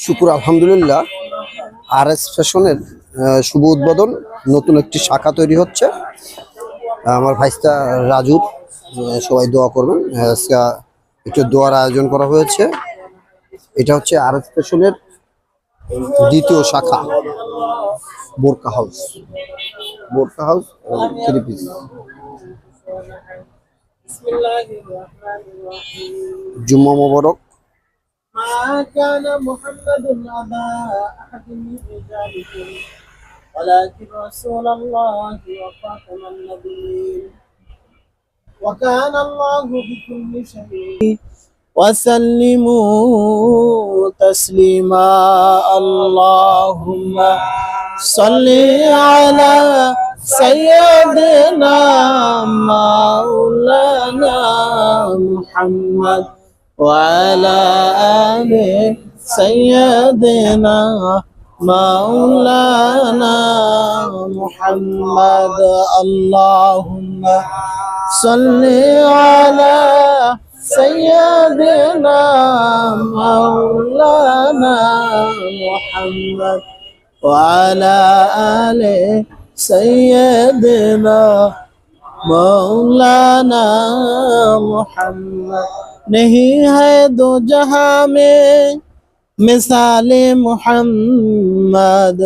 শুকুর আলহামদুলিল্লাহ। RS ফ্যাশনের শুভ উদ্বোধন, নতুন একটি শাখা তৈরি হচ্ছে। আমার ভাইস্তা রাজুর, সবাই দোয়া করবেন। আজকে একটু দোয়ার আয়োজন করা হয়েছে। এটা হচ্ছে RS ফ্যাশনের দ্বিতীয় শাখা, বোরকা হাউস। বোরকা হাউস থ্রি পিস। জুম্মা মোবারক। ما كان محمد أبا أحد من رجالكم ولكن رسول الله وخاتم النبيين وكان الله بكل شيء وسلموا تسليما. اللهم صل على سيدنا مولانا محمد وعلى آل سيدنا مولانا محمد. اللهم صل على سيدنا مولانا محمد وعلى آل سيدنا مولانا محمد. नहीं है दो जहां में मिसाल मोहम्मद।